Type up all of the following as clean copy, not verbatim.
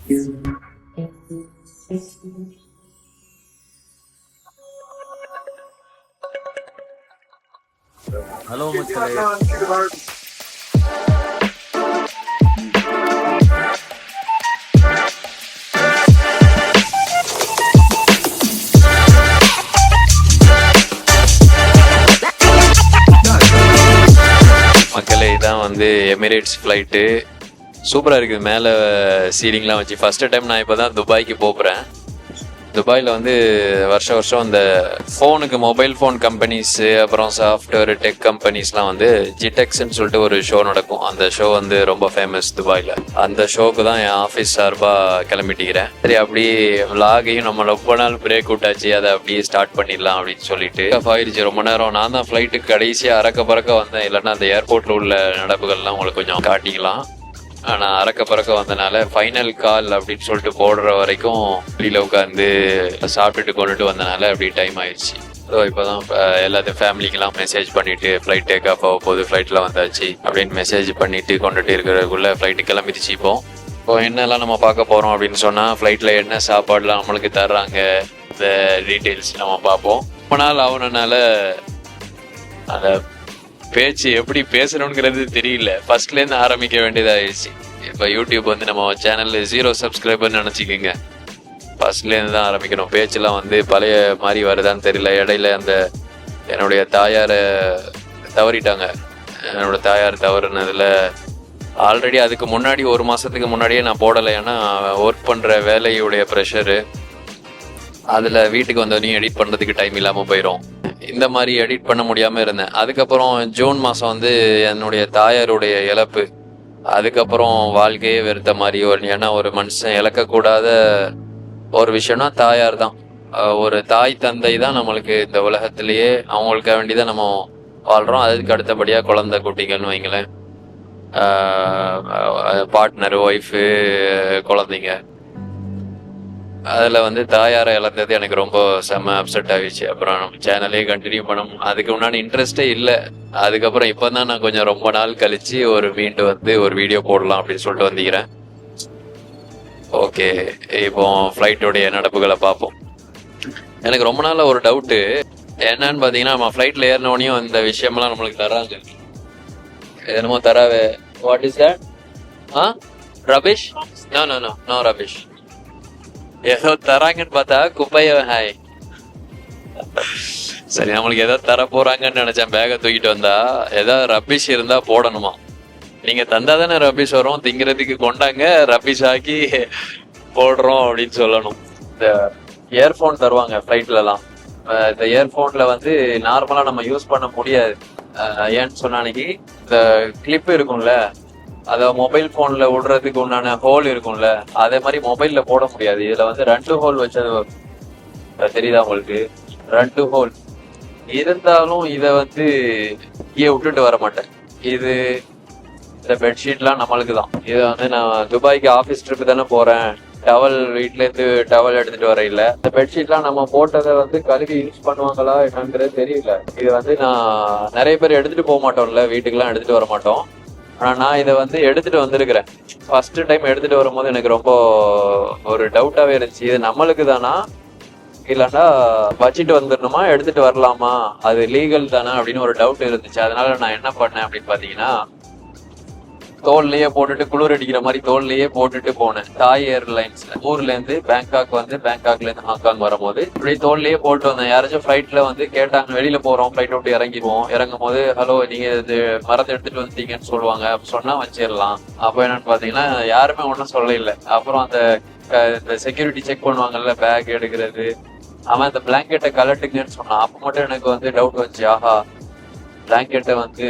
Hello மக்களே, இதான் வந்து எமிரேட்ஸ் ஃப்ளைட்டு. சூப்பராக இருக்குது. மேலே சீலிங்லாம் வச்சு ஃபஸ்ட்டு டைம் நான் இப்போ தான் துபாய்க்கு போகிறேன். துபாயில் வந்து வருஷம் இந்த ஃபோனுக்கு மொபைல் ஃபோன் கம்பெனிஸு அப்புறம் சாஃப்ட்வேர் டெக் கம்பெனிஸ்லாம் வந்து ஜிடெக்ஸ்ன்னு சொல்லிட்டு ஒரு ஷோ நடக்கும். அந்த ஷோ வந்து ரொம்ப ஃபேமஸ் துபாயில். அந்த ஷோக்கு தான் என் ஆஃபீஸ் சார்பாக கிளம்பிட்டிக்கிறேன். சரி, அப்படி விலாகையும் நம்ம ரொம்ப நாள் பிரேக் விட்டாச்சு, அதை அப்படியே ஸ்டார்ட் பண்ணிடலாம் அப்படின்னு சொல்லிட்டு ஆயிடுச்சு. ரொம்ப நேரம் நான் தான் ஃப்ளைட்டுக்கு கடைசியாக அறக்க பறக்க வந்தேன். இல்லைன்னா அந்த ஏர்போர்ட்டில் உள்ள நடப்புகள்லாம் உங்களுக்கு கொஞ்சம் காட்டிக்கலாம். ஆனால் அறக்க பறக்க வந்தனால ஃபைனல் கால் அப்படின்னு சொல்லிட்டு போடுற வரைக்கும் வெளியில் உட்காந்து சாப்பிட்டுட்டு கொண்டுட்டு வந்தனால அப்படி டைம் ஆயிடுச்சு. ஸோ இப்போ தான் எல்லாத்தையும் ஃபேமிலிக்கெல்லாம் மெசேஜ் பண்ணிவிட்டு ஃப்ளைட் டேக் ஆஃப் ஆக போகுது, ஃப்ளைட்டில் வந்தாச்சு அப்படின்னு மெசேஜ் பண்ணிவிட்டு கொண்டுட்டு இருக்கிறதுக்குள்ளே ஃப்ளைட்டு கிளம்பிடுச்சு. இப்போ என்னெல்லாம் நம்ம பார்க்க போகிறோம் அப்படின்னு சொன்னால், ஃப்ளைட்டில் என்ன சாப்பாடுலாம் நம்மளுக்கு தர்றாங்க, இந்த டீட்டெயில்ஸ் நம்ம பார்ப்போம். ரொம்ப நாள் ஆகுனனால அந்த பேச்சு எப்படி பேசணுங்கிறது தெரியல. ஃபர்ஸ்ட்லேருந்து ஆரம்பிக்க வேண்டியதாகிடுச்சு. இப்போ யூடியூப் வந்து நம்ம சேனலில் 0 சப்ஸ்கிரைபர்னு நினச்சிக்கோங்க. ஃபர்ஸ்ட்லேருந்து தான் ஆரம்பிக்கணும். பேச்செல்லாம் வந்து பழைய மாதிரி வருதான்னு தெரியல. இடையில அந்த என்னுடைய தாயாரை தவறிட்டாங்க. என்னோட தாயார் தவறுனதில் ஆல்ரெடி அதுக்கு முன்னாடி 1 மாதத்துக்கு முன்னாடியே நான் போடலை. ஏன்னா ஒர்க் பண்ணுற வேலையுடைய ப்ரெஷரு, அதில் வீட்டுக்கு வந்தவனையும் எடிட் பண்ணுறதுக்கு டைம் இல்லாமல் போயிடும். இந்த மாதிரி எடிட் பண்ண முடியாமல் இருந்தேன். அதுக்கப்புறம் ஜூன் மாதம் வந்து என்னுடைய தாயாருடைய இழப்பு. அதுக்கப்புறம் வாழ்க்கையே வெறுத்த மாதிரி ஏன்னா ஒரு மனுஷன் இழக்கக்கூடாத ஒரு விஷயம்னா தாயார் தான். ஒரு தாய் தந்தை தான் நம்மளுக்கு இந்த உலகத்திலேயே. அவங்களுக்கு வேண்டிதான் நம்ம வாழ்கிறோம். அதுக்கு அடுத்தபடியாக குழந்தை குட்டிகள்னு வைங்களேன், பார்ட்னர், ஒய்ஃபு, குழந்தைங்க. அதில் வந்து தாயாரை இழந்தது எனக்கு ரொம்ப செம்ம அப்செட் ஆகிடுச்சு. அப்புறம் நம்ம சேனலே கண்டினியூ பண்ணணும். அதுக்கு முன்னாடி இன்ட்ரெஸ்டே இல்லை. அதுக்கப்புறம் இப்போ தான் நான் கொஞ்சம் ரொம்ப நாள் கழித்து மீண்டும் வந்து ஒரு வீடியோ போடலாம் அப்படின்னு சொல்லிட்டு வந்துக்கிறேன். ஓகே, இப்போ ஃப்ளைட்டோடைய நடப்புகளை பார்ப்போம். எனக்கு ரொம்ப நாள் ஒரு டவுட்டு என்னன்னு பார்த்தீங்கன்னா, நம்ம ஃப்ளைட்டில் ஏறினோடனையும் இந்த விஷயமெல்லாம் நம்மளுக்கு தராங்க. என்னமோ தராவே. What is that? Rubbish? No rubbish. ஏதோ தராங்கன்னு பார்த்தா குப்பைய. ஹாய், சரி, நம்மளுக்கு ஏதோ தர போறாங்கன்னு நினைச்சேன். பேகை தூக்கிட்டு வந்தா ஏதோ ரபிஷ் இருந்தா போடணுமா? நீங்க தந்தா தானே ரபிஷ் வரும், திங்கிறதுக்கு கொண்டாங்க, ரபிஷ் ஆக்கி போடுறோம் அப்படின்னு சொல்லணும். இந்த இயர்ஃபோன் தருவாங்க ஃப்ளைட்லலாம். இந்த இயர்ஃபோன்ல வந்து நார்மலா நம்ம யூஸ் பண்ண முடியாது. ஏன்னு சொன்னா, அன்னைக்கு இந்த கிளிப் இருக்கும்ல, அத மொபைல் போன்ல விடுறதுக்கு உண்டான ஹோல் இருக்கும்ல, அதே மாதிரி மொபைல்ல போட முடியாது. இதுல வந்து 2 ஹோல் வச்சது தெரியுதா உங்களுக்கு? 2 ஹோல் இருந்தாலும் இதை வந்து இங்கே விட்டுட்டு வர மாட்டேன். இந்த பெட்ஷீட்லாம் நம்மளுக்கு தான். இதை வந்து நான் துபாய்க்கு ஆஃபீஸ் ட்ரிப்பு தானே போறேன், டவல் வீட்லேருந்து டவல் எடுத்துட்டு வர இல்லை. இந்த பெட்ஷீட்லாம் நம்ம போட்டதை வந்து கழுவி யூஸ் பண்ணுவாங்களா என்னங்கிறது தெரியல. இது வந்து நான் நிறைய பேர் எடுத்துட்டு போக மாட்டோம்ல, வீட்டுக்கெல்லாம் எடுத்துட்டு வர மாட்டோம். ஆனால் நான் இதை வந்து எடுத்துட்டு வந்திருக்கிறேன். ஃபர்ஸ்ட் டைம் எடுத்துட்டு வரும்போது எனக்கு ரொம்ப ஒரு டவுட்டாகவே இருந்துச்சு. இது நம்மளுக்கு தானா, இல்லைன்னா வச்சுட்டு வந்துடணுமா, எடுத்துட்டு வரலாமா, அது லீகல் தானே அப்படின்னு ஒரு டவுட் இருந்துச்சு. அதனால நான் என்ன பண்ணேன் அப்படின்னு பார்த்தீங்கன்னா, தோல்லையே போட்டுட்டு, குளிர் அடிக்கிற மாதிரி தோல்லையே போட்டுட்டு போனேன். தாய் ஏர்லைன்ஸ்ல ஊர்லேருந்து பேங்காக் வந்து, பேங்காக்லேருந்து ஹாங்காங் வரும்போது இப்படி தோல்லையே போட்டு வந்தேன். யாராச்சும் ஃப்ளைட்ல வந்து கேட்டாங்க, வெளியில போறோம், ஃப்ளைட் விட்டு இறங்கும் போது ஹலோ நீங்க இது மரத்தை எடுத்துட்டு வந்துட்டீங்கன்னு சொல்லுவாங்க. சொன்னா வச்சிடலாம். அப்போ என்னன்னு பாத்தீங்கன்னா யாருமே ஒன்றும் சொல்ல இல்லை. அப்புறம் அந்த செக்யூரிட்டி செக் பண்ணுவாங்கல்ல, பேக் எடுக்கிறது, அவன் அந்த பிளாங்கெட்டை கலட்டுங்கன்னு சொன்னான். அப்போ மட்டும் எனக்கு வந்து டவுட் வந்துச்சு, ஆஹா பிளாங்கெட்டை வந்து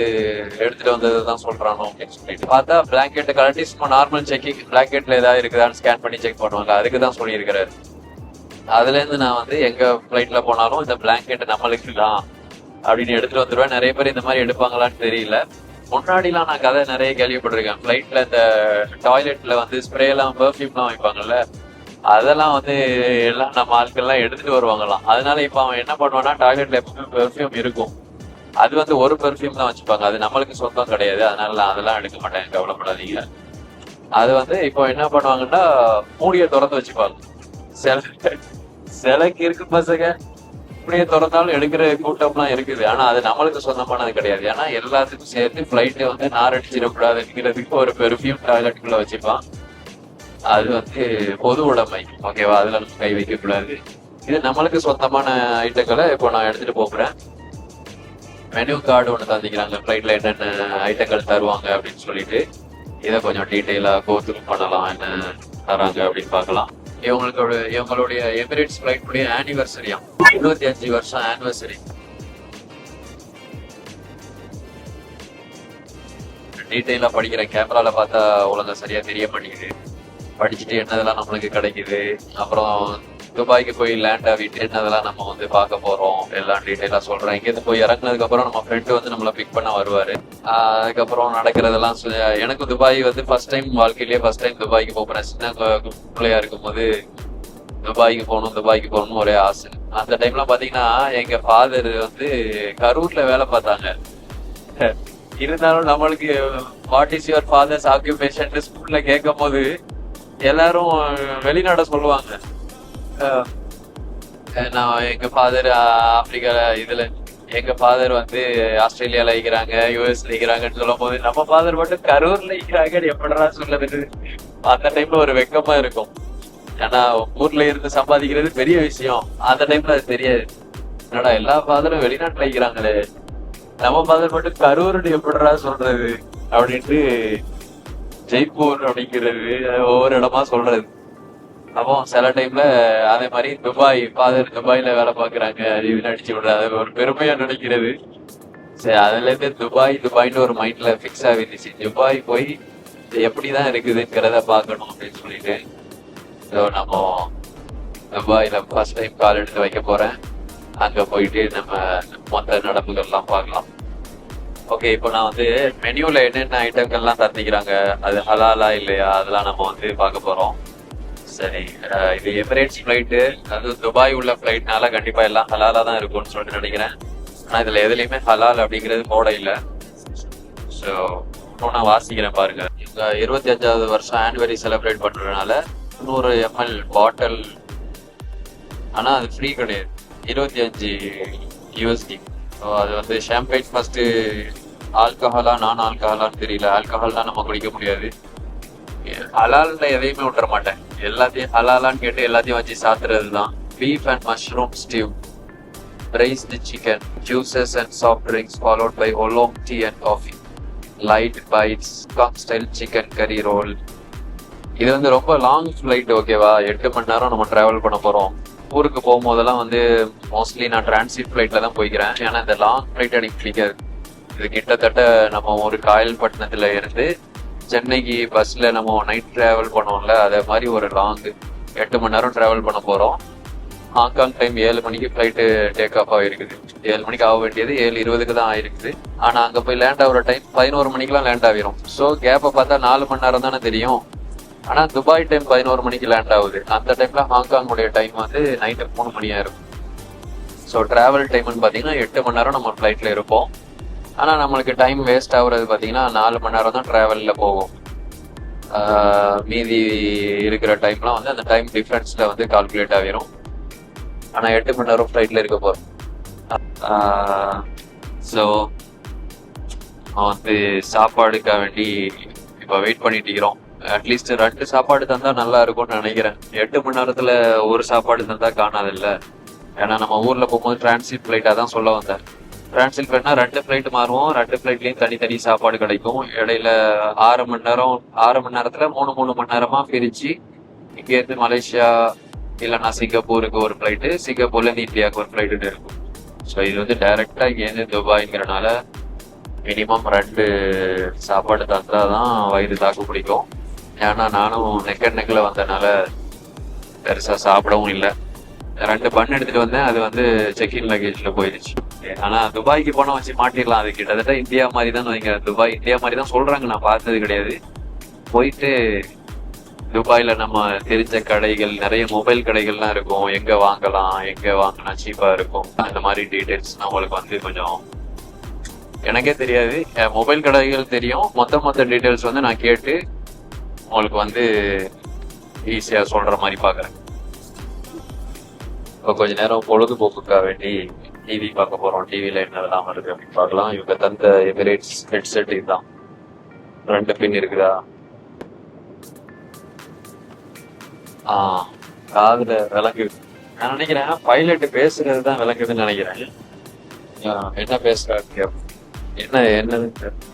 எடுத்துட்டு வந்தது தான் சொல்றானோ அப்படின்னு சொல்லிட்டு பார்த்தா, பிளாங்கெட்டை கலட்டி சும்மா நார்மல் செக்கிங், பிளாங்கெட்ல ஏதாவது இருக்குதான்னு ஸ்கேன் பண்ணி செக் பண்ணுவாங்க, அதுக்கு தான் சொல்லியிருக்கிறாரு. அதுல இருந்து நான் வந்து எங்க ஃபிளைட்ல போனாலும் இந்த பிளாங்கெட் நம்மளுக்கு தான் அப்படின்னு எடுத்துட்டு வந்துடுவேன். நிறைய பேர் இந்த மாதிரி எடுப்பாங்களான்னு தெரியல. முன்னாடிலாம் நான் கதை நிறைய கேள்விப்பட்டிருக்கேன். ஃபிளைட்ல இந்த டாய்லெட்ல வந்து ஸ்ப்ரே எல்லாம், பெர்ஃப்யூம்லாம் வைப்பாங்கல்ல, அதெல்லாம் வந்து எல்லாம் நம்ம ஆட்கள்லாம் எடுத்துட்டு வருவாங்களாம். அதனால இப்ப அவன் என்ன பண்ணுவான்னா, டாய்லெட்ல எப்பவுமே பெர்ஃப்யூம் இருக்கும். அது வந்து ஒரு பெர்ஃப்யூம் தான் வச்சுப்பாங்க, அது நம்மளுக்கு சொந்தம் கிடையாது. அதனால நான் அதெல்லாம் எடுக்க மாட்டேன், கவலைப்படாதீங்க. அது வந்து இப்போ என்ன பண்ணுவாங்கன்னா மூடியை திறந்து வச்சுப்பாங்க. சில சிலைக்கு இருக்கு பசங்க, மூடியை திறந்தாலும் எடுக்கிற கூட்டம்லாம் இருக்குது. ஆனா அது நம்மளுக்கு சொந்தமானது கிடையாது. ஏன்னா எல்லாத்துக்கும் சேர்த்து ஃபிளைட்டை வந்து நாரடிச்சிடக்கூடாதுங்கிறதுக்கு ஒரு பெர்ஃபியூம் டாய்லெட்டுக்குள்ள வச்சுப்பான். அது வந்து பொது உடைமை, ஓகேவா? அதுல நம்ம கை வைக்க கூடாது. இது நம்மளுக்கு சொந்தமான ஐட்டங்களை இப்போ நான் எடுத்துட்டு போகிறேன். மெனு கார்டு ஒன்று தந்திக்கிறாங்க, ஃப்ளைட்ல என்னென்ன ஐட்டங்கள் தருவாங்க அப்படின்னு சொல்லிட்டு. இதை கொஞ்சம் டீட்டெயிலாக கோத்ரூ பண்ணலாம், என்ன தராங்க அப்படின்னு பார்க்கலாம். இவங்களுடைய எமிரேட்ஸ் ஃப்ளைட்டுடைய ஆனிவர்சரியா, 25 வருஷம் ஆனிவர்சரி. டீட்டெயிலாக படிக்கிறேன், கேமரால பார்த்தா ஒழுங்கா சரியா தெரிய மாட்டேங்குது. படிச்சுட்டு என்னதெல்லாம் நம்மளுக்கு கிடைக்குது, அப்புறம் துபாய்க்கு போய் லேண்ட் ஆகிட்டு என்னதெல்லாம் நம்ம வந்து பார்க்க போறோம், எல்லாம் டீட்டெயிலா சொல்றேன். இங்கேருந்து போய் இறங்குனதுக்கு அப்புறம் நம்ம ஃப்ரெண்டு வந்து நம்மளை பிக் பண்ண வருவாரு. அதுக்கப்புறம் நடக்கிறதெல்லாம் எனக்கு துபாய் வந்து ஃபர்ஸ்ட் டைம், வாழ்க்கையிலேயே ஃபர்ஸ்ட் டைம் துபாய்க்கு போறேன். சின்ன பிள்ளையா இருக்கும்போது துபாய்க்கு போகணும்னு ஒரே ஆசை. அந்த டைம்ல பாத்தீங்கன்னா எங்க ஃபாதர் வந்து கரூர்ல வேலை பார்த்தாங்க. இருந்தாலும் நம்மளுக்கு what is your father's occupation ஸ்கூல்ல கேட்கும் போது எல்லாரும் வெளிநாட சொல்லுவாங்க. நான் எங்க ஃபாதர் ஆப்பிரிக்கால எங்க ஃபாதர் வந்து ஆஸ்திரேலியால இருக்கிறாங்க, யூஎஸ்ல இருக்கிறாங்கன்னு சொல்லும் போது நம்ம ஃபாதர் மட்டும் கரூர்ல இருக்கிறாங்கன்னு எப்படா சொல்லுறது? அந்த டைம்ல ஒரு வெக்கமா இருக்கும். ஏன்னா ஊர்ல இருந்து சம்பாதிக்கிறது பெரிய விஷயம். அந்த டைம்ல அது தெரியாது. என்னடா எல்லா ஃபாதரும் வெளிநாட்டுல இருக்கிறாங்களே, நம்ம ஃபாதர் மட்டும் கரூர்னு எப்படா சொல்றது அப்படின்ட்டு ஜெய்ப்பூர் அப்படிங்கிறது ஒவ்வொரு இடமா சொல்றது. அப்போ சில டைம்ல அதே மாதிரி ஃபாதர் துபாயில வேலை பாக்குறாங்க அடிச்சு விடுறது ஒரு பெருமையா நினைக்கிறது. சரி, அதுல இருந்து துபாய்னு ஒரு மைண்ட்ல பிக்ஸ் ஆகிருந்துச்சு. துபாய் போய் எப்படிதான் இருக்குதுங்கிறத பாக்கணும் அப்படின்னு சொல்லிட்டு நம்ம துபாயில ஃபர்ஸ்ட் டைம் கால் எடுத்து வைக்க போறேன். அங்க போயிட்டு நம்ம மொத்த நடப்புகள்லாம் பார்க்கலாம். ஓகே, இப்போ நான் வந்து மெனுல என்னென்ன ஐட்டங்கள்லாம் தந்திக்கிறாங்க, அது ஹலாலா இல்லையா, அதெல்லாம் நம்ம வந்து பார்க்க போறோம். சரி, இது எமிரேட்ஸ் ஃபிளைட்டு, அது துபாய் உள்ள ஃபிளைட்னால கண்டிப்பா எல்லாம் ஹலாலா தான் இருக்கும்னு சொல்லிட்டு நினைக்கிறேன். ஆனா இதுல எதுலையுமே ஹலால் அப்படிங்கிறது போட இல்லை. ஸோ நான் வாசிக்கிறேன் பாருங்க. இங்க 25வது வருஷம் ஆனிவர்சரி செலிப்ரேட் பண்றதுனால 100 ml பாட்டில், ஆனா அது ஃப்ரீ கிடையாது, 25 USD. அது வந்து ஷாம்பைன் ஃபர்ஸ்ட் ஆல்கஹாலா நான் ஆல்கஹாலான்னு தெரியல. ஆல்கஹால் தான் நம்ம குடிக்க முடியாது. ஹலால்ல எதையுமே விட்டுற மாட்டேன், எல்லாத்தையும் ஹலாலான்னு கேட்டு எல்லாத்தையும் வச்சு சாத்துறது தான். Beef and mushroom stew, braised chicken, juices and soft drinks followed by oolong tea and coffee, light bites, Kong style chicken curry roll. இது வந்து ரொம்ப லாங் ஃப்ளைட், ஓகேவா? 8 மணி நேரம் நம்ம டிராவல் பண்ண போறோம். ஊருக்கு போகும்போதெல்லாம் வந்து மோஸ்ட்லி நான் டிரான்சிட் ஃபிளைட்ல தான் போய்க்கிறேன். ஏன்னா இந்த லாங் ஃபிளைட் எனக்கு பிடிக்காது. இது கிட்டத்தட்ட நம்ம ஒரு காயல்பட்டினத்துல இருந்து சென்னைக்கு பஸ்ல நம்ம நைட் டிராவல் பண்ணோம்ல, அதே மாதிரி ஒரு லாங் 8 மணி நேரம் டிராவல் பண்ண போறோம். ஹாங்காங் டைம் 7 மணிக்கு ஃபிளைட்டு டேக் ஆஃப் ஆகிருக்குது. 7 மணிக்கு ஆக வேண்டியது 7:20 தான் ஆயிருக்குது. ஆனா அங்க போய் லேண்ட் ஆகுற டைம் 11 மணிக்கெல்லாம் லேண்ட் ஆகிரும். ஸோ கேப்பை பார்த்தா 4 மணி நேரம் தானே தெரியும். ஆனா துபாய் டைம் 11 மணிக்கு லேண்ட் ஆகுது. அந்த டைம்ல ஹாங்காங் உடைய டைம் வந்து நைட்டு 3 மணியா இருக்கும். ஸோ டிராவல் டைம்னு பாத்தீங்கன்னா 8 மணி நேரம் நம்ம ஃபிளைட்ல இருப்போம். ஆனா நம்மளுக்கு டைம் வேஸ்ட் ஆகுறது பாத்தீங்கன்னா 4 மணி நேரம் தான் டிராவல்ல போகும். மீதி இருக்கிற டைம்லாம் வந்து அந்த டைம் டிஃபரன்ஸ்ல வந்து கால்குலேட் ஆகிரும். ஆனா 8 மணி நேரம் ஃபிளைட்ல இருக்க போறோம். ஸோ வந்து சாப்பாடுக்காக வேண்டி இப்போ வெயிட் பண்ணிட்டு இருக்கிறோம். அட்லீஸ்ட் 2 சாப்பாடு தந்தா நல்லா இருக்கும்னு நினைக்கிறேன். 8 மணி நேரத்துல ஒரு சாப்பாடு தந்தா காணாது இல்ல. ஏன்னா நம்ம ஊர்ல போகும்போது டிரான்சிட் ஃபிளைட்டா தான் சொல்ல வந்தேன். டிரான்சிட் ஃபிளைட்னா 2 ஃபிளைட் மாறுவோம், 2 ஃபிளைட்லயும் தனித்தனி சாப்பாடு கிடைக்கும். இடையில 6 மணி நேரத்துல 3 மணி நேரமா பிரிச்சு இங்க இருந்து மலேசியா இல்லைன்னா சிங்கப்பூருக்கு ஒரு ஃபிளைட்டு, சிங்கப்பூர்ல இருந்து இந்தியாவுக்கு ஒரு ஃபிளைட்டு இருக்கும். ஸோ இது வந்து டைரக்டா இங்கேருந்து துபாய்ங்கிறனால மினிமம் 2 சாப்பாடு தந்தாதான் வயிறு தாக்கு பிடிக்கும். ஏன்னா நானும் நெக்கில் வந்ததுனால பெருசா சாப்பிடவும் இல்லை. 2 பன் எடுத்துட்டு வந்தேன், அது வந்து செக்இன் லக்கேஜ்ல போயிடுச்சு. ஆனா துபாய்க்கு போனா வச்சு மாட்டிடலாம். அது கிட்டத்தட்ட இந்தியா மாதிரி தான் வைங்க. துபாய் இந்தியா மாதிரி தான் சொல்றாங்க, நான் பார்த்தது கிடையாது. போயிட்டு துபாயில நம்ம தெரிஞ்ச கடைகள், நிறைய மொபைல் கடைகள்லாம் இருக்கும், எங்க வாங்கினா சீப்பா இருக்கும், அந்த மாதிரி டீடைல்ஸ் உங்களுக்கு வந்து கொஞ்சம் எனக்கே தெரியாது. மொபைல் கடைகள் தெரியும், மொத்த டீடைல்ஸ் வந்து நான் கேட்டு உங்களுக்கு வந்து ஈஸியா சொல்ற மாதிரி பாக்குறேன். இப்போ கொஞ்ச நேரம் பொழுதுபோக்குக்காக வேண்டி டிவி பார்க்க போறோம். டிவியில என்னதெல்லாம் வருது அப்படின்னு பார்க்கலாம். இவங்க தந்த எமிரேட்ஸ் ஹெட்செட் இதுதான். 2 பின் இருக்குதா? காதுல விளங்குது. நான் நினைக்கிறேன் பைலட் பேசுறது தான் விளங்குதுன்னு நினைக்கிறேன். என்ன பேசுறாரு, என்னதுன்னு தெரியல.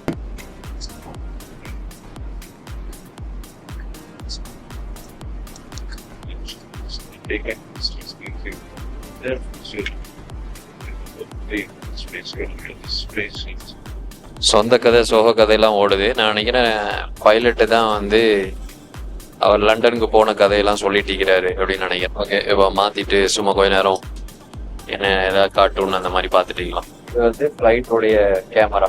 சொந்த கதை சோக கதையெல்லாம் ஓடுது. நான் நினைக்கிறேன் பைலட்டு தான் வந்து அவர் லண்டனுக்கு போன கதையெல்லாம் சொல்லிட்டு இருக்கிறாரு அப்படின்னு நினைக்கிறேன். ஓகே, இப்போ மாத்திட்டு சும்மா கொஞ்ச நேரம் என்ன ஏதாவது கார்ட்டூன் அந்த மாதிரி பார்த்துட்டீங்களா? இது வந்து ஃப்ளைட்டோடைய கேமரா.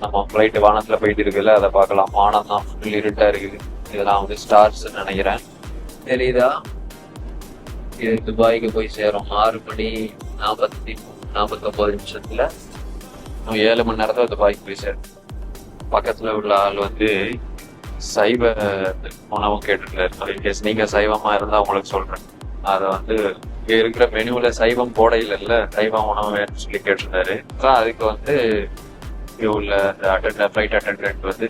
நம்ம ஃப்ளைட் வானத்துல போயிட்டு இருக்குல்ல, அதை பார்க்கலாம். வானம் தான் ஃபுல் இருட்டா இருக்குது. இதெல்லாம் வந்து ஸ்டார்ஸ் நினைக்கிறேன். தெரியுதா? இது துபாய்க்கு போய் சேரும் 6 மணி 49 நிமிஷத்துல. 7 மணி நேரத்துல துபாய்க்கு போய் சேரும். பக்கத்துல உள்ள ஆள் வந்து சைவ உணவும் கேட்டுருக்காரு. இன்கேஸ் நீங்க சைவமா இருந்தா உங்களுக்கு சொல்றேன். அதை வந்து இங்க இருக்கிற மெனுல சைவம் போட இல்லைல்ல, சைவ உணவு வேணும்னு சொல்லி கேட்டிருந்தாரு. அதுக்கு வந்து உள்ள ஃபிளைட் அட்டெண்டன்ட் வந்து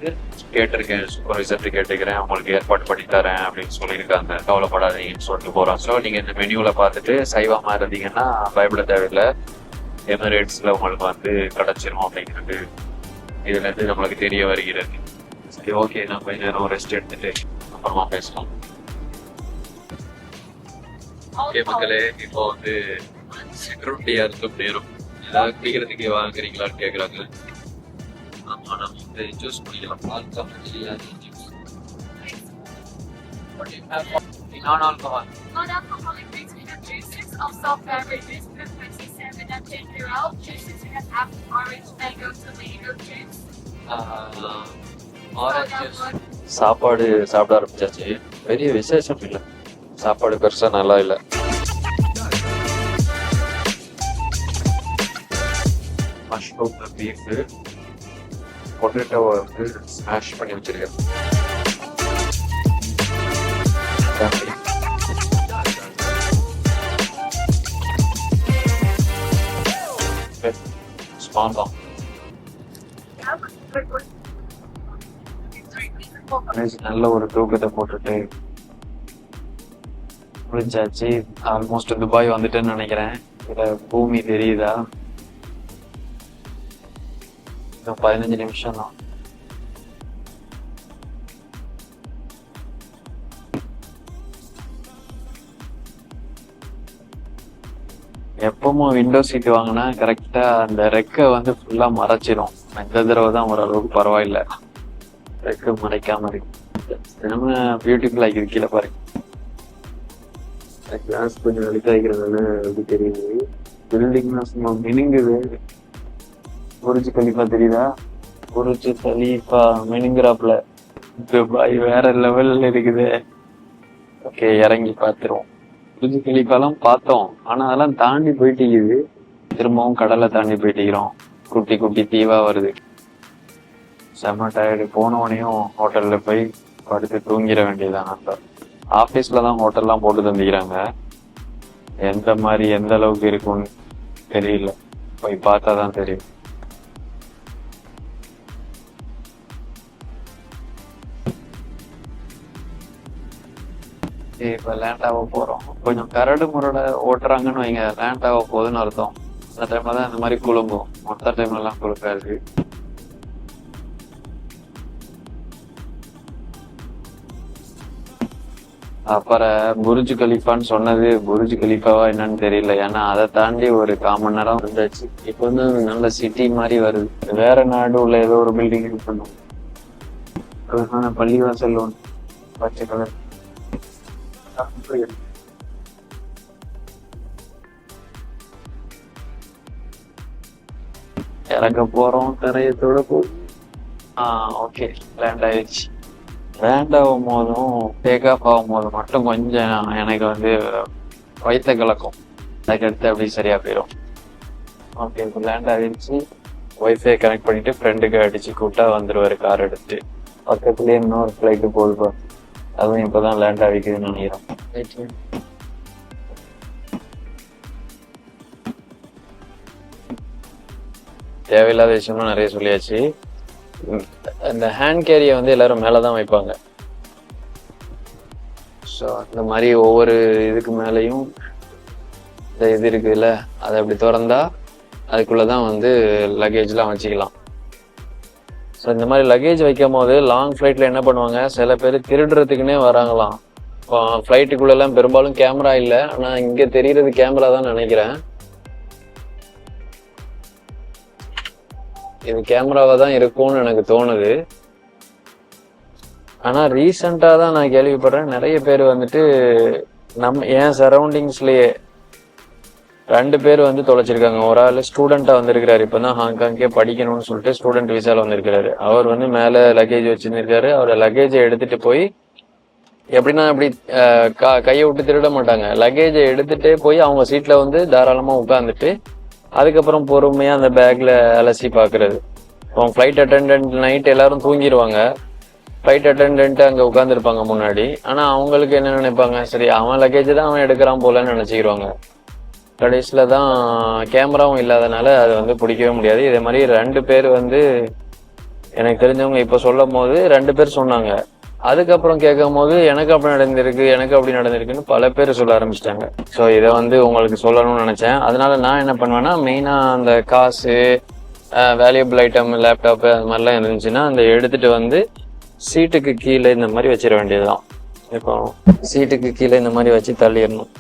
கேட்டிருக்கேன், சூப்பர்வைசர்ட்டு கேட்டுக்கிறேன், உங்களுக்கு ஏற்பாடு பண்ணி தரேன் அப்படின்னு சொல்லியிருக்காங்க. கவலைப்படாதீங்கன்னு சொல்லிட்டு போறோம். ஸோ நீங்க இந்த மெனுவில் பார்த்துட்டு சைவமா இருந்தீங்கன்னா பயப்பட தேவையில்லை. எமிரேட்ஸ்ல உங்களுக்கு வந்து கிடைச்சிரும் அப்படிங்கிறது இதுல இருந்து நம்மளுக்கு தெரிய வருகிறது. சரி, ஓகே, நான் கொஞ்ச நேரம் ரெஸ்ட் எடுத்துட்டு அப்புறமா பேசலாம். ஓகே மக்களே, இப்போ வந்து செக்யூரிட்டியா இருக்கும் நேரம். ஏதாவது குடிக்கிறதுக்கு வாங்குறீங்களான்னு கேட்குறாங்க. ஆமா, நம்ம வந்து ஜூஸ் குடிக்கலாம். பால் coffee non-alcohol. Non-alcoholic drinks, we have juices of soft beverages, with 27 and ginger ale. Juices, we have apple, orange, mango, tomato juice. Orange juice. சாப்பாடு சாப்பிட ஆரம்பிச்சாச்சு. பெரிய விசேஷம் இல்லை, சாப்பாடு பெருசா நல்லா இல்லை. மஷ்ரூம் பீஃப், பொட்டேட்டோவை வந்து ஸ்மாஷ் பண்ணி வச்சிருக்கேன். நல்ல ஒரு தூக்கத்தை போட்டுட்டு முடிச்சாச்சு. ஆல்மோஸ்ட் துபாய் வந்துட்டேன்னு நினைக்கிறேன். இதுல பூமி தெரியுதா? இன்னும் 15 நிமிஷம் தான். எப்பவும் விண்டோ சீட் வாங்கினா கரெக்டா அந்த ரெக்கை வந்து ஃபுல்லா மறைச்சிடும். இந்த தடவை தான் ஓரளவுக்கு பரவாயில்ல, ரெக்கை மறைக்காம இருக்கு. நம்ம பியூட்டிஃபுல் ஆகிது. கீழே பாருங்க, கிளாஸ் கொஞ்சம் அழுக்காய்க்கிறதுனால அப்படி தெரியுது. பில்டிங்லாம் சும்மா மினுங்குது. புரிஜ் கலீஃபா தெரியுதா? புரிஜ் கலீஃபா மினுங்குறாப்புல. துபாய் வேற லெவல்ல இருக்குது. ஓகே, இறங்கி பார்த்துருவோம். புரிஜ் கலீஃபாலாம் பார்த்தோம், ஆனா அதெல்லாம் தாண்டி போயிட்டு திரும்பவும் கடலை தாண்டி போயிட்டுக்கிறோம். குட்டி குட்டி தீவா வருது. செம்ம டயர்டு. போனவனையும் ஹோட்டல்ல போய் படுத்து தூங்கிட வேண்டியதான். நம்ம ஆபீஸ்ல தான் ஹோட்டல்லாம் போட்டு தந்திக்கிறாங்க. எந்த மாதிரி எந்த அளவுக்கு இருக்கும்னு தெரியல, போய் பார்த்தா தான் தெரியும். இப்ப லேண்ட் ஆக போறோம். கொஞ்சம் கரடு முரடை ஓட்டுறாங்கன்னு வைங்க, லேண்ட் ஆக போகுதுன்னு அர்த்தம். அந்த டைம்ல தான் இந்த மாதிரி குழுங்கும். மொத்த டைம்ல எல்லாம் குழுக்காது. அப்புறம் புர்ஜ் கலீஃபான்னு சொன்னது புர்ஜ் கலீஃபாவா என்னன்னு தெரியல. ஏன்னா அதை தாண்டி ஒரு 1/4 மணி நேரம் இருந்தாச்சு. இப்போ வந்து நல்ல சிட்டி மாதிரி வருது. வேற நாடு உள்ள ஏதோ ஒரு பில்டிங் பண்ணும். அழகான பள்ளிவாசல் ஒன்று, பச்சை கலர். இறங்க போறோம். தரையத்தோட ஓகே, லேண்ட் ஆயிடுச்சு. லேண்ட் ஆகும் போதும் டேக் ஆஃப் ஆகும் போது மட்டும் கொஞ்சம் எனக்கு வந்து வயிற்ற கலக்கும். அதுக்கடுத்து அப்படி சரியா போயிடும். ஓகே, இப்போ லேண்ட் ஆகிடுச்சு. ஒய்ஃபை கனெக்ட் பண்ணிட்டு ஃப்ரெண்டுக்கு அடிச்சு கூப்பிட்டா வந்துடுவாரு கார் எடுத்துட்டு. பக்கத்துலேயே இன்னொரு ஃப்ளைட்டு போகுதுப்பா. அதுவும் இப்போதான் லேண்ட் ஆகிக்குதுன்னு நினைக்கிறேன். தேவையில்லாத விஷயம்லாம் நிறைய சொல்லியாச்சு. இந்த ஹேண்ட் கேரியை வந்து எல்லாரும் மேலே தான் வைப்பாங்க. ஸோ அந்த மாதிரி ஒவ்வொரு இதுக்கு மேலேயும் இந்த இது இருக்குதுல்ல, அதை அப்படி திறந்தா அதுக்குள்ளே தான் வந்து லக்கேஜ்லாம் வச்சுக்கலாம். ஸோ இந்த மாதிரி லக்கேஜ் வைக்கும் போது லாங் ஃப்ளைட்டில் என்ன பண்ணுவாங்க, சில பேர் திருடுறதுக்குன்னே வராங்களாம். இப்போ ஃப்ளைட்டுக்குள்ளெல்லாம் பெரும்பாலும் கேமரா இல்லை, ஆனால் இங்கே தெரிகிறது கேமரா தான் நினைக்கிறேன். இது கேமராவாக தான் இருக்கும்னு எனக்கு தோணுது. ஆனால் ரீசெண்டாக தான் நான் கேள்விப்படுறேன், நிறைய பேர் வந்துட்டு என் சரௌண்டிங்ஸ்லேயே 2 பேர் வந்து தொலைச்சிருக்காங்க. ஒரு ஆள் ஸ்டூடெண்ட்டாக வந்திருக்கிறாரு, இப்போ தான் ஹாங்காங்கே படிக்கணும்னு சொல்லிட்டு ஸ்டூடெண்ட் விசாவில் வந்திருக்கிறாரு. அவர் வந்து மேலே லக்கேஜ் வச்சுருக்காரு. அவரை லக்கேஜை எடுத்துகிட்டு போய் எப்படின்னா இப்படி கையை விட்டு திருட மாட்டாங்க, லக்கேஜை எடுத்துகிட்டே போய் அவங்க சீட்டில் வந்து தாராளமாக உட்காந்துட்டு அதுக்கப்புறம் பொறுமையாக அந்த பேக்கில் அலசி பார்க்குறது. அவங்க ஃப்ளைட் அட்டெண்டன்ட் நைட் எல்லாரும் தூங்கிடுவாங்க, ஃப்ளைட் அட்டெண்டன்ட்டு அங்கே உட்காந்துருப்பாங்க முன்னாடி. ஆனால் அவங்களுக்கு என்ன நினைப்பாங்க, சரி அவன் லக்கேஜ் தான் அவன் எடுக்கிறான் போலன்னு நினச்சிக்கிடுவாங்க. கடைசியில் தான் கேமராவும் இல்லாதனால அது வந்து பிடிக்கவே முடியாது. இதே மாதிரி 2 பேர் வந்து எனக்கு தெரிஞ்சவங்க இப்போ சொல்லும் போது 2 பேர் சொன்னாங்க. அதுக்கப்புறம் கேட்கும் போது எனக்கு அப்படி நடந்திருக்குன்னு பல பேர் சொல்ல ஆரம்பிச்சிட்டாங்க. ஸோ இதை வந்து உங்களுக்கு சொல்லணும்னு நினச்சேன். அதனால நான் என்ன பண்ணுவேன்னா, மெயினாக அந்த காசு, வேல்யூபிள் ஐட்டம், லேப்டாப்பு அது மாதிரிலாம் இருந்துச்சுன்னா அந்த எடுத்துகிட்டு வந்து சீட்டுக்கு கீழே இந்த மாதிரி வச்சிட வேண்டியதுதான். இப்போ சீட்டுக்கு கீழே இந்த மாதிரி வச்சு தள்ளிடணும்.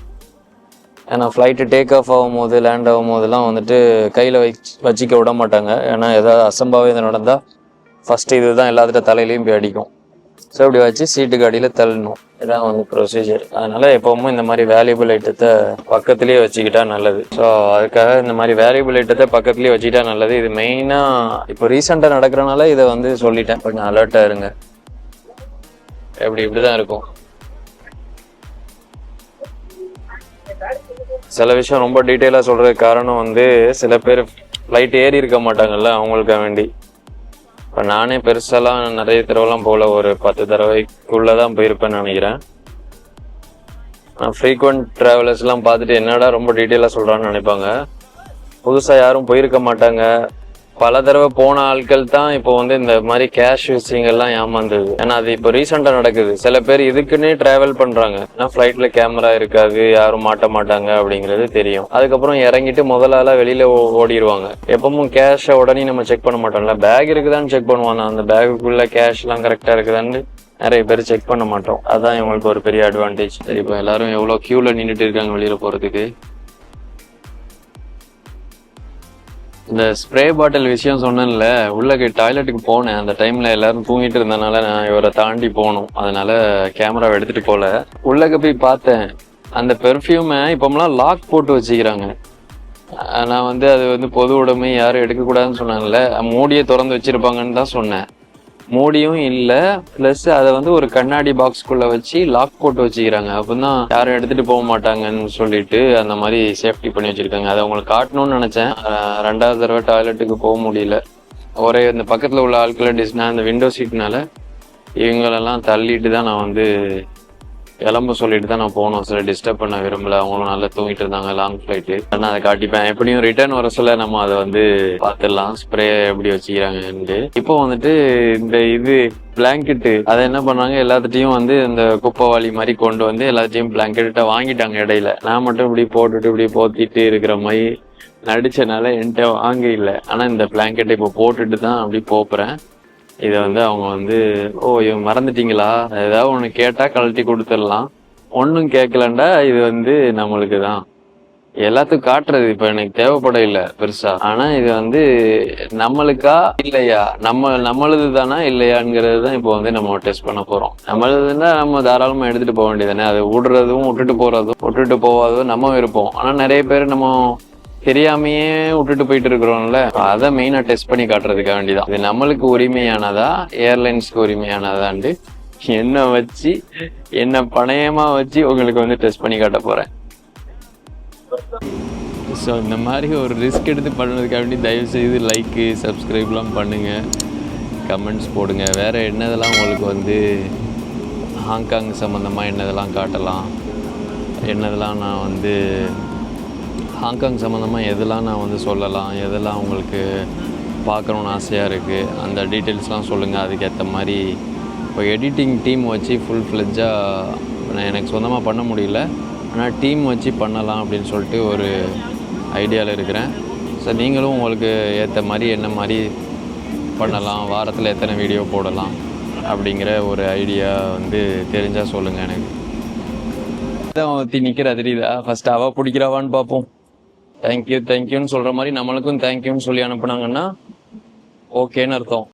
ஏன்னா ஃப்ளைட்டு டேக் ஆஃப் ஆகும் போது, லேண்ட் ஆகும் போதெல்லாம் வந்துட்டு கையில் வச்சிக்க விட மாட்டாங்க. ஏன்னா ஏதாவது அசம்பாவிதம் நடந்தால் ஃபஸ்ட்டு இது தான் எல்லாத்துட்ட தலையிலையும் போய் அடிக்கும். ஸோ இப்படி வச்சு சீட்டுக்கு அடியில் தள்ளணும், இதான் வந்து ப்ரொசீஜர். அதனால் எப்போவுமே இந்த மாதிரி வேல்யூபிள் ஐட்டத்தை பக்கத்துலேயே வச்சுக்கிட்டா நல்லது. ஸோ அதுக்காக இந்த மாதிரி வேல்யூபிள் ஐட்டத்தை பக்கத்துலேயே வச்சுக்கிட்டா நல்லது. இது மெயினாக இப்போ ரீசெண்டாக நடக்கிறனால இதை வந்து சொல்லிட்டேன், கொஞ்சம் அலர்ட்டாக இருங்க. இப்படி தான் இருக்கும். சில விஷயம் ரொம்ப டீட்டெயிலாக சொல்கிறதுக்கு காரணம் வந்து சில பேர் ஃப்ளைட் ஏறி இருக்க மாட்டாங்கல்ல, அவங்களுக்காக வேண்டி. இப்போ நானே பெருசாலாம் நிறைய தடவைலாம் போகல, ஒரு 10 தடவைக்குள்ளே தான் போயிருப்பேன்னு நினைக்கிறேன். ஃப்ரீக்வெண்ட் ட்ராவலர்ஸ்லாம் பார்த்துட்டு என்னடா ரொம்ப டீட்டெயிலாக சொல்கிறான்னு நினைப்பாங்க. புதுசாக யாரும் போயிருக்க மாட்டாங்க, பல தடவை போன ஆட்கள் தான் இப்போ வந்து இந்த மாதிரி கேஷ் விஷயங்கள்லாம் ஏமாந்தது. ஏன்னா அது இப்போ ரீசெண்டாக நடக்குது. சில பேர் இதுக்குன்னே ட்ராவல் பண்ணுறாங்க, ஏன்னா ஃப்ளைட்டில் கேமரா இருக்காது, யாரும் மாட்ட மாட்டாங்க அப்படிங்கிறது தெரியும். அதுக்கப்புறம் இறங்கிட்டு முதலால வெளியில் ஓடிடுவாங்க. எப்பவும் கேஷை உடனே நம்ம செக் பண்ண மாட்டோம்ல, பேக் இருக்குதான்னு செக் பண்ணுவாங்க. அந்த பேக்குக்குள்ளே கேஷ்லாம் கரெக்டாக இருக்குதான்னு நிறைய பேர் செக் பண்ண மாட்டோம். அதுதான் இவங்களுக்கு ஒரு பெரிய அட்வான்டேஜ். சரி, இப்போ எல்லாரும் எவ்வளோ க்யூவில் நின்றுட்டு இருக்காங்க வெளியில் போகிறதுக்கு. இந்த ஸ்ப்ரே பாட்டில் விஷயம் சொன்னேன்ல, உள்ள டாய்லெட்டுக்கு போனேன். அந்த டைம்ல எல்லாரும் தூங்கிட்டு இருந்தனால நான் இவரை தாண்டி போகணும், அதனால கேமராவை எடுத்துட்டு போல. உள்ளக்க போய் பார்த்தேன், அந்த பெர்ஃப்யூமை இப்போம்லாம் லாக் போட்டு வச்சுக்கிறாங்க. நான் வந்து அது வந்து பொது உடைமை, யாரும் எடுக்கக்கூடாதுன்னு சொன்னாங்கல்ல, மூடியை திறந்து வச்சிருப்பாங்கன்னு தான் சொன்னேன். மூடியும் இல்லை, ப்ளஸ் அதை வந்து ஒரு கண்ணாடி பாக்ஸ்குள்ளே வச்சு லாக் போட்டு வச்சுக்கிறாங்க. அப்போதான் யாரும் எடுத்துகிட்டு போக மாட்டாங்கன்னு சொல்லிட்டு அந்த மாதிரி சேஃப்டி பண்ணி வச்சுருக்காங்க. அதை உங்களுக்கு காட்டணும்னு நினச்சேன். 2வது தடவை டாய்லெட்டுக்கு போக முடியல. ஒரே இந்த பக்கத்தில் உள்ள ஆட்களை நான் இந்த விண்டோ சீட்னால இவங்களெல்லாம் தள்ளிட்டு தான் நான் வந்து கிளம்ப சொல்லிட்டு தான் நான் போனோம். சில டிஸ்டர்ப் பண்ண விரும்பல, அவங்களும் நல்லா தூங்கிட்டு இருந்தாங்க. லாங் ஃப்ளைட்டு நான் அதை காட்டிப்பேன். எப்படியும் ரிட்டர்ன் வர சொல்ல நம்ம அதை வந்து பார்த்துடலாம், ஸ்ப்ரே எப்படி வச்சுக்கிறாங்கன்ட்டு. இப்போ வந்துட்டு இந்த இது பிளாங்கெட்டு அதை என்ன பண்ணாங்க, எல்லாத்துட்டையும் வந்து இந்த குப்பைவாளி மாதிரி கொண்டு வந்து எல்லாத்தையும் பிளாங்கெட்டை வாங்கிட்டாங்க இடையில. நான் மட்டும் இப்படி போட்டுட்டு இப்படி போத்திட்டு இருக்கிற மாதிரி நடிச்சனால என்கிட்ட வாங்க இல்லை. ஆனால் இந்த பிளாங்கெட்டை இப்போ போட்டுட்டு தான் அப்படி போப்புறேன். இதை வந்து அவங்க வந்து இவங்க மறந்துட்டீங்களா, ஏதாவது ஒன்று கேட்டால் கழட்டி கொடுத்துடலாம், ஒன்றும் கேட்கலண்டா இது வந்து நம்மளுக்கு தான் எல்லாத்துக்கும் காட்டுறது. இப்போ எனக்கு தேவைப்பட இல்லை பெருசா, ஆனால் இது வந்து நம்மளுக்கா இல்லையா, நம்மளது தானா இல்லையாங்கிறது தான் இப்போ வந்து நம்ம டெஸ்ட் பண்ண போகிறோம். நம்மளதுன்னா நம்ம தாராளமாக எடுத்துகிட்டு போக வேண்டியதானே. அது விடுறதும் விட்டுட்டு போகாததும் நம்ம விருப்பம். ஆனால் நிறைய பேர் நம்ம தெரியாமையே விட்டுட்டு போயிட்டு இருக்கிறோம்ல, அதை மெயினா டெஸ்ட் பண்ணி காட்டுறதுக்காக வேண்டிதான். இது நம்மளுக்கு உரிமையானதா, ஏர்லைன்ஸ்க்கு உரிமையானதான்ட்டு என்ன பணயமா வச்சு உங்களுக்கு வந்து டெஸ்ட் பண்ணி காட்ட போறேன். ஸோ இந்த மாதிரி ஒரு ரிஸ்க் எடுத்து பண்ணுறதுக்காக வேண்டி தயவு செய்து லைக்கு, சப்ஸ்கிரைப்லாம் பண்ணுங்க, கமெண்ட்ஸ் போடுங்க. வேற என்னதெல்லாம் உங்களுக்கு வந்து ஹாங்காங் சம்மந்தமாக என்னதெல்லாம் காட்டலாம், என்னதெல்லாம் நான் வந்து ஹாங்காங் சம்மந்தமாக எதெல்லாம் நான் வந்து சொல்லலாம், எதெல்லாம் உங்களுக்கு பார்க்கணுன்னு ஆசையாக இருக்குது, அந்த டீட்டெயில்ஸ்லாம் சொல்லுங்கள். அதுக்கேற்ற மாதிரி இப்போ எடிட்டிங் டீம் வச்சு ஃபுல் ஃப்ளெட்ஜாக எனக்கு சொந்தமாக பண்ண முடியல, ஆனால் டீம் வச்சு பண்ணலாம் அப்படின்னு சொல்லிட்டு ஒரு ஐடியாவில் இருக்கிறேன். ஸோ நீங்களும் உங்களுக்கு ஏற்ற மாதிரி என்ன மாதிரி பண்ணலாம், வாரத்தில் எத்தனை வீடியோ போடலாம் அப்படிங்கிற ஒரு ஐடியா வந்து தெரிஞ்சால் சொல்லுங்கள். எனக்கு தான் ஒருத்தி நிற்கிறா தெரியுதா, ஃபஸ்ட்டு அவள் பிடிக்கிறாவான்னு பார்ப்போம். தேங்க்யூன்னு சொல்கிற மாதிரி நம்மளுக்கும் தேங்க்யூன்னு சொல்லி அனுப்புனாங்கன்னா ஓகேன்னு அர்த்தம்.